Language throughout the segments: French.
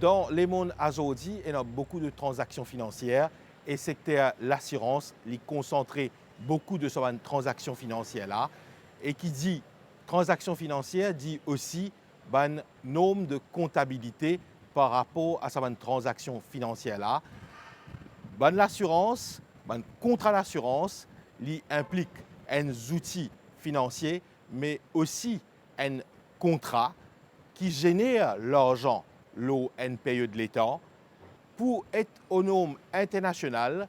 Dans les mondes aujourd'hui, il y a beaucoup de transactions financières et secteur l'assurance, il concentre beaucoup de ces transactions financières-là. Et qui dit transactions financières dit aussi un nombre de comptabilité par rapport à ces transactions financières-là. L'assurance, un contrat d'assurance, implique un outil financier, mais aussi un contrat qui génère l'argent, l'ONPE de l'État, pour être autonome international,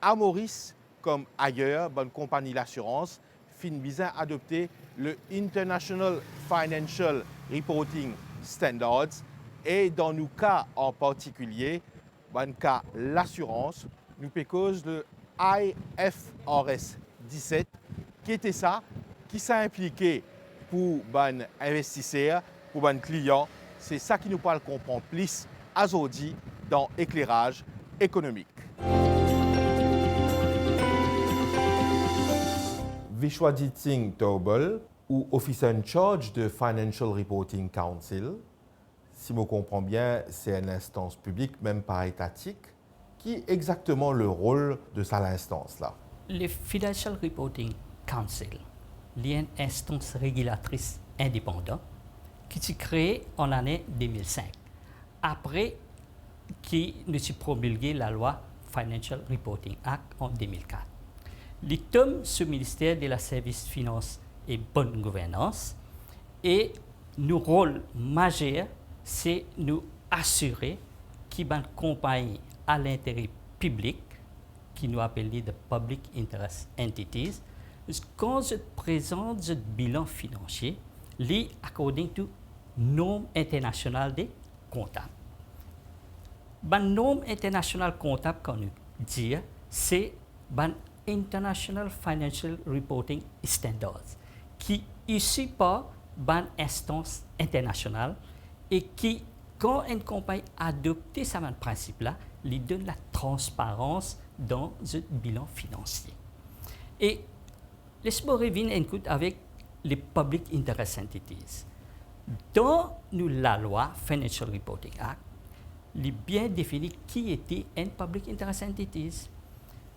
à Maurice comme ailleurs, bonne compagnie d'assurance, fin bien adopter le International Financial Reporting Standards et dans nos cas en particulier, dans le cas l'assurance, nous cause le IFRS 17 qui était ça, qui s'est impliqué pour les investisseurs, pour les clients. C'est ça qui nous parle comprendre plus aujourd'hui dans l'éclairage économique. Vishwajit Singh Tauble, ou officer in charge de Financial Reporting Council, si je comprends bien, c'est une instance publique, même pas étatique. Qui est exactement le rôle de cette instance-là? Le Financial Reporting Council est une instance régulatrice indépendante qui s'est créée en l'année 2005, après qui nous a promulgué la loi Financial Reporting Act en 2004. Il tombe sous le ministère de la Service Finance et Bonne Gouvernance et notre rôle majeur, c'est nous assurer qu'il y a une compagnie à l'intérêt public, qui nous appelle les Public Interest Entities, quand je présente le bilan financier, li according to normes internationales des comptables. La norme internationale comptable qu'on nous dit, c'est la International Financial Reporting Standards, qui est issue par une instance internationale et qui, quand une compagnie adopte ce principe-là, lui donne la transparence dans le bilan financier. Et laisse-moi revenir avec les Public Interest Entities. Dans la loi Financial Reporting Act, il est bien défini qui était une Public Interest Entities.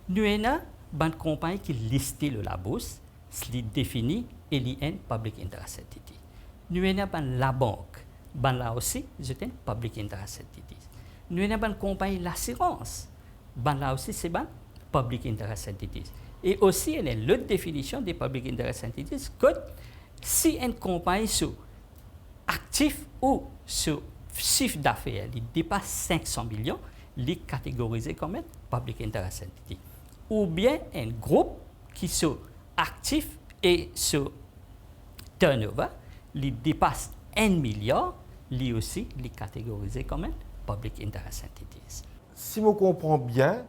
Nous avons une compagnie qui listait la bourse, c'est défini et il est une Public Interest Entity. Nous avons la banque, là aussi, c'est une Public Interest Entity. Nous avons une compagnie d'assurance, là aussi, c'est une Public Interest Entities. Et aussi, il y a l'autre définition des Public Interest Entities, que si une compagnie sur actif ou sur chiffre d'affaires dépasse 500 millions, il est catégorisé comme un Public Interest Entity. Ou bien un groupe qui est actif et sur turnover, il dépasse 1 milliard, lui aussi, il est catégorisé comme un Public Interest Entities. Si je comprends bien,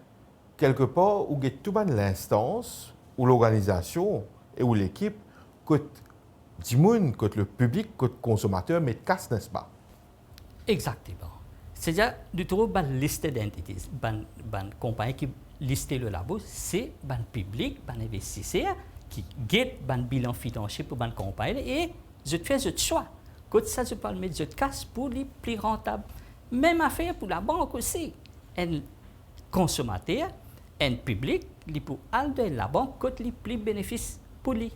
quelque part, où est toute l'instance, ou l'organisation et ou l'équipe, côté du monde, côté le public, côté consommateur, mais casse, n'est-ce pas? Exactement. C'est-à-dire, nous trouvons une liste d'entités, une compagnie qui liste le labo, c'est un public, un investisseur qui guette un bilan financier pour une compagnie et je fais ce choix. Quand ça, je parle de casse pour les plus rentables. Même affaire pour la banque aussi. Un consommateur, un public, il peut aller la banque quand les plus bénéfices pour lui.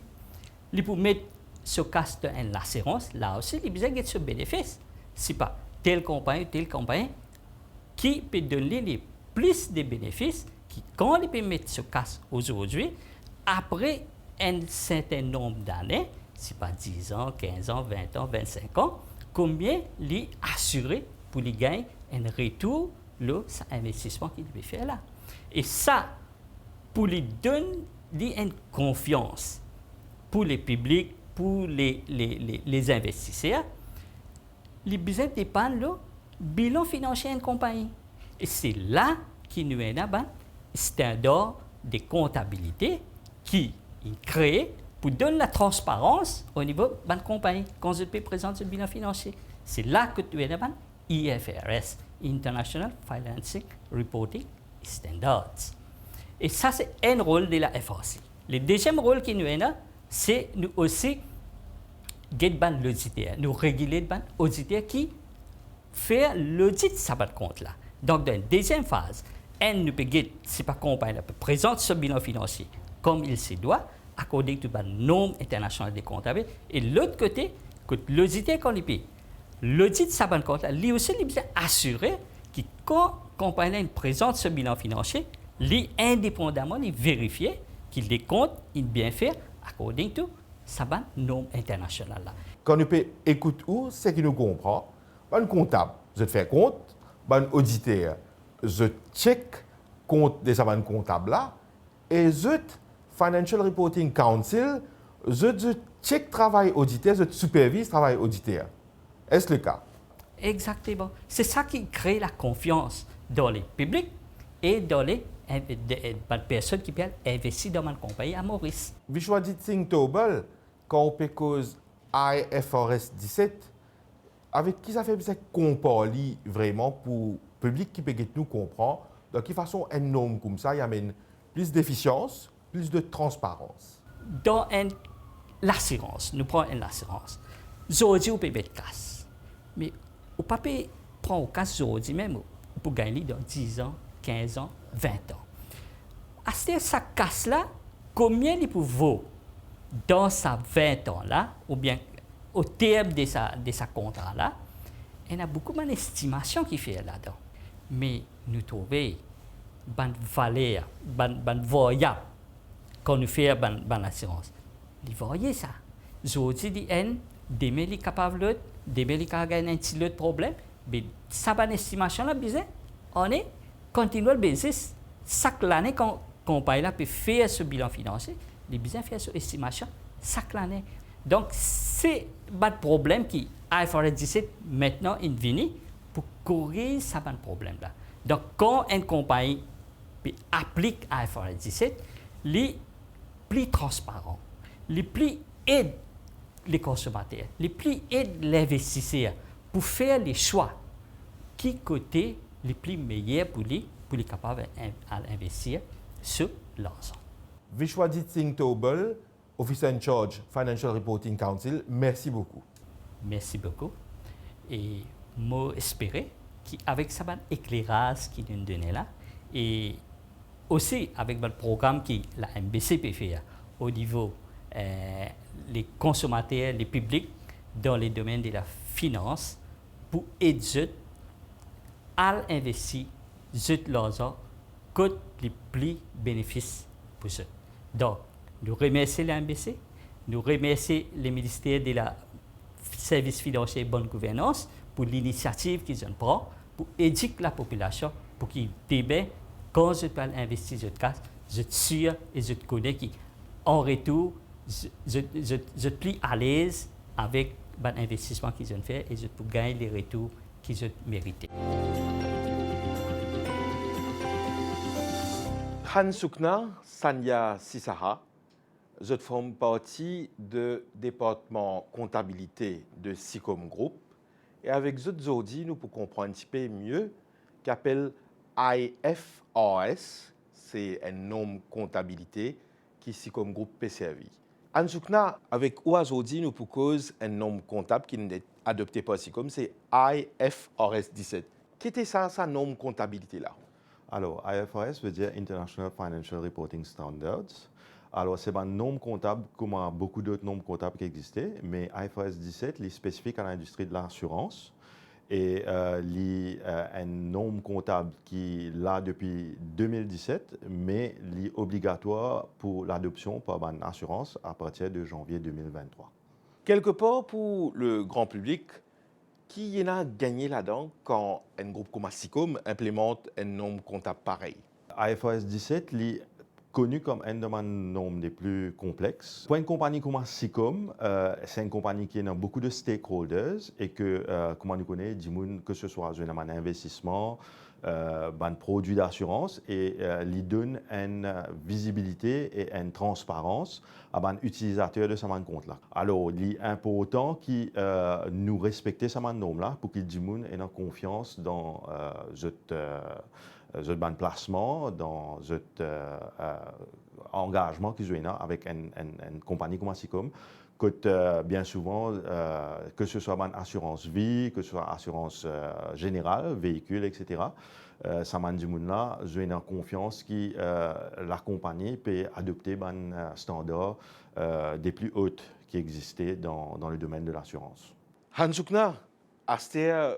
Il peut mettre ce casse dans l'assurance, là aussi, il a besoin de ce bénéfice. Ce n'est pas telle compagnie qui peut donner les plus de bénéfices qui, quand il peut mettre ce casse aujourd'hui, après un certain nombre d'années, ce n'est pas 10 ans, 15 ans, 20 ans, 25 ans, combien il est assuré pour lui gagner un retour sur l'investissement qu'il devait faire là. Et ça, pour lui donner une confiance pour les publics, pour les investisseurs, les besoins dépendent du bilan financier d'une compagnie. Et c'est là qu'il nous a un standard de comptabilité qui est créé pour donner la transparence au niveau de la compagnie quand je peux présenter le bilan financier. C'est là que tu as un IFRS, International Financial Reporting Standards. Et ça, c'est un rôle de la FRC. Le deuxième rôle qui nous a, c'est nous aussi guider l'auditeur, nous réguler l'auditeur qui faire l'audit de ce compte-là. Donc, dans une deuxième phase, elle nous peut guider, si pas compagnie, elle peut présenter ce bilan financier comme il se doit, accordé to la norme internationale des comptables. Et de l'autre côté, que l'auditeur qu'on y paye, l'audit de ce compte-là, lui aussi, il est assuré que quand la compagnie présente ce bilan financier, lui, indépendamment, il vérifie que les comptes sont bien faits according to sa norme internationale. Quand nous écoutons, c'est qui nous comprend. Un comptable, je fais compte, un auditeur, je check compte des savants comptables là, et je Financial Reporting Council, je check travail auditeur, je supervise travail auditeur. Est-ce le cas? Exactement. C'est ça qui crée la confiance dans les publics et dans les personnes qui peuvent investir dans ma compagnie à Maurice. Vous choisissez Tobel quand on peut cause IFRS 17. Avec qui ça fait comparer vraiment pour le public qui peut nous comprendre de quelle façon un norme comme ça, il amène plus d'efficience, plus de transparence. Dans l'assurance, nous prenons l'assurance. Aujourd'hui, on peut mettre casse. Mais on peut pas prendre casse aujourd'hui même pour gagner dans 10 ans, 15 ans, 20 ans. À cette casse-là, combien il peut vaut dans sa 20 ans-là, ou bien au terme de sa contrat-là, il y a beaucoup d'estimation qui fait là-dedans. Mais nous trouvons une valeur, une variable quand nous faisons l'assurance. Vous voyez ça. Aujourd'hui, demain, il est capable de demain, il a gagné un petit autre problème. Mais ça, une estimation-là, on est continuel basis. Chaque année, quand la compagnie peut faire ce bilan financier, il a besoin de faire cette estimation chaque année. Donc, c'est un problème qui, IFRS 17, maintenant, est venu pour corriger ce problème-là. Donc, quand une compagnie applique IFRS 17, il est plus transparent, il est plus aide les consommateurs, il est plus aide l'investisseur pour faire les choix qui côté les plus meilleurs pour les capables d'investir sur l'argent. Vous choisissez Tobel, Officer in Charge Financial Reporting Council. Merci beaucoup. Merci beaucoup. Et moi, j'espérais qu'avec ce éclairage qui nous donne là, et aussi avec le programme que la MBC peut faire au niveau des consommateurs, les publics dans les domaines de la finance, pour aider à investir l'argent que les plus bénéfices pour eux. Donc, nous remercions la MBC, nous remercions le ministère de la Services financiers et bonne gouvernance pour l'initiative qu'ils ont prise pour éduquer la population pour qu'ils débattent quand je parle investir je casse, je suis sûr et je connais qu'en retour, je suis plus à l'aise avec l'investissement qu'ils ont fait et je peux gagner les retours qu'ils ont mérités. Han Sukna, Sanya Sissaha, je forme partie du département comptabilité de SICOM Group. Et avec eux aujourd'hui, nous pouvons comprendre un petit peu mieux qu'appelle IFRS, c'est un nom comptabilité qui SICOM Group peut servir. Han Sukna, avec aujourd'hui, nous pouvons cause un nom comptable qui n'est adopté par SICOM, c'est IFRS 17. Qu'est-ce que ça, ce nom comptabilité là? Alors, IFRS veut dire International Financial Reporting Standards. Alors, c'est un nom comptable comme beaucoup d'autres noms comptables qui existaient, mais IFRS 17 est spécifique à l'industrie de l'assurance et un nom comptable qui est là depuis 2017, mais est obligatoire pour l'adoption par une assurance à partir de janvier 2023. Quelque part pour le grand public, qui en a gagné là-dedans quand un groupe comme SICOM implémente un nom comptable pareil? IFRS 17 est connu comme un des normes les plus complexes. Pour une compagnie comme SICOM, c'est une compagnie qui a beaucoup de stakeholders et que, comme on connaît, que ce soit un investissement, un produit d'assurance, et lui donne une visibilité et une transparence à l'utilisateur de ce compte-là. Alors, il est important que nous respections ce norme-là pour que les gens aient confiance dans ce placement, dans cet engagement qu'ils ont avec une compagnie comme SICOM, coûte bien souvent, que ce soit une assurance vie, que ce soit assurance générale, véhicule, etc. Ça m'a dit là, j'ai une confiance que la compagnie peut adopter un standard des plus hautes qui existaient dans le domaine de l'assurance. Hansukna, Aster,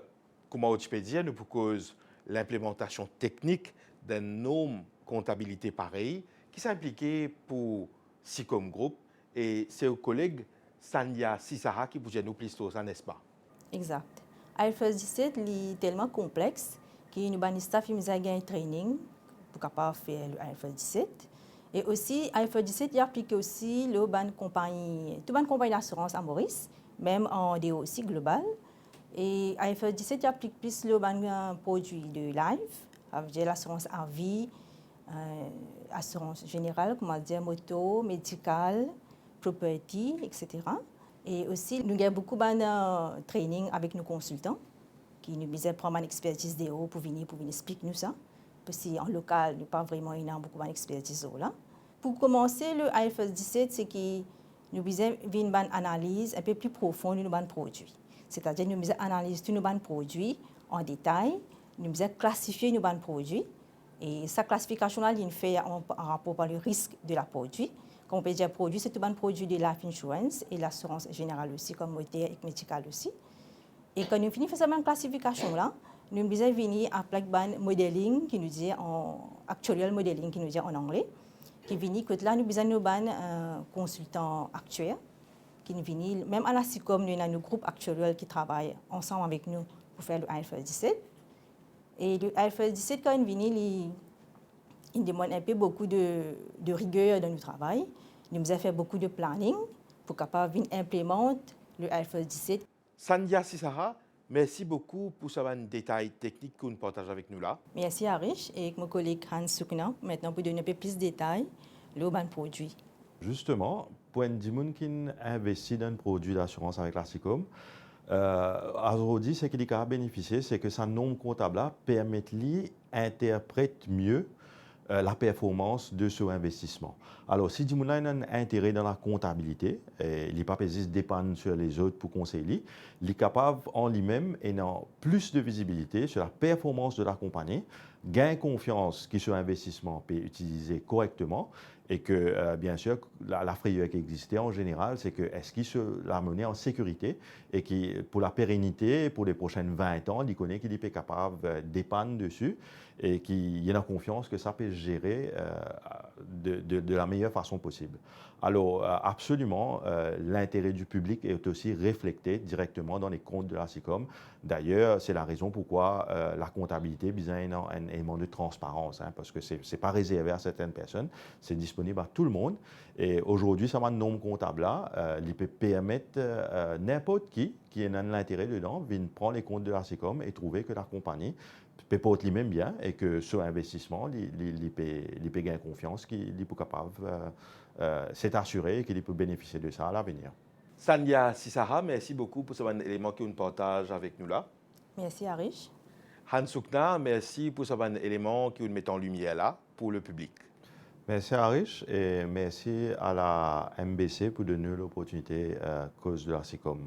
comment tu peux dire, nous propose l'implémentation technique d'un norme comptabilité pareil qui s'impliquait pour SICOM Group et c'est au collègue Sanya Sisara qui vous nous plus sur ça, n'est-ce pas? Exact. IFRS 17 est tellement complexe que nous avons staff qui a un training pour capable faire le IFRS 17. Et aussi, IFRS 17 il applique aussi le ban compagnie, toute bonne compagnie d'assurance à Maurice, même en DO aussi global. Et IFRS 17 il applique plus le ban produit de life, avec l'assurance à vie, assurance générale, comment dire, moto, médicale, property, etc. Et aussi, nous avons beaucoup de training avec nos consultants qui nous disent prendre une expertise DO pour venir expliquer nous ça. Parce qu'en local, nous pas vraiment beaucoup d'expertise là. Pour commencer, le IFRS 17, c'est que nous avons une analyse un peu plus profonde de nos produits. C'est-à-dire nous avons analysé tous nos produits en détail, nous avons classifié nos produits. Et cette classification-là, il fait en rapport avec le risque de la produit. Comme on peut dire, produit, c'est tout un produit de life insurance et l'assurance générale aussi, comme moteur et médical aussi. Et quand nous finissons cette classification-là, nous devons venir appliquer un modeling qui nous dit actual modeling qui nous dit en anglais, qui vient que là nous besoin un consultant actuel qui nous vient même à la SICOM nous avons un groupe actuel qui travaille ensemble avec nous pour faire le IFRS 17. Et le IFRS 17 quand il vient il demande un peu beaucoup de rigueur dans notre travail. Nous avons fait beaucoup de planning pour capable implémenter le IFRS 17. Sanya Sisara, merci beaucoup pour ce détail technique que vous partagez avec nous là. Merci Arish et mon collègue Hans Sukna maintenant pour donner un peu plus de détails sur le produit. Justement, pour un gens qui investit dans un produit d'assurance avec la SICOM, aujourd'hui, ce qu'il a bénéficié, c'est que sa norme comptable permet d'interpréter mieux la performance de ce investissement. Alors, si vous avez un intérêt dans la comptabilité, il n'est pas besoin de dépendre sur les autres pour conseiller, il est capable en lui-même d'avoir plus de visibilité sur la performance de la compagnie, gagner confiance que ce investissement peut être utilisé correctement et que, bien sûr, la frayeur qui existait en général, c'est que est-ce qu'il se l'a mené en sécurité et qui, pour la pérennité, pour les prochaines 20 ans, il connaît qu'il est capable de dépendre dessus et qu'il y a la confiance que ça peut gérer de la meilleure façon possible. Alors, absolument, l'intérêt du public est aussi reflété directement dans les comptes de la SICOM. D'ailleurs, c'est la raison pourquoi la comptabilité a besoin d'un élément de transparence, parce que ce n'est pas réservé à certaines personnes, c'est disponible à tout le monde. Et aujourd'hui, ça va un nombre comptable-là, il peut permettre n'importe qui a l'intérêt dedans, vient prendre les comptes de la SICOM et trouver que la compagnie peut porter lui-même bien et que ce investissement, il peut gagner confiance, qu'il est capable s'être assuré et qu'il peut bénéficier de ça à l'avenir. Sanya Sisara, merci beaucoup pour ce élément que vous partagez avec nous là. Merci Arish. Hans Sukna, merci pour ce élément que vous mettez en lumière là pour le public. Merci Arish et merci à la MBC pour donner l'opportunité à cause de la SICOM.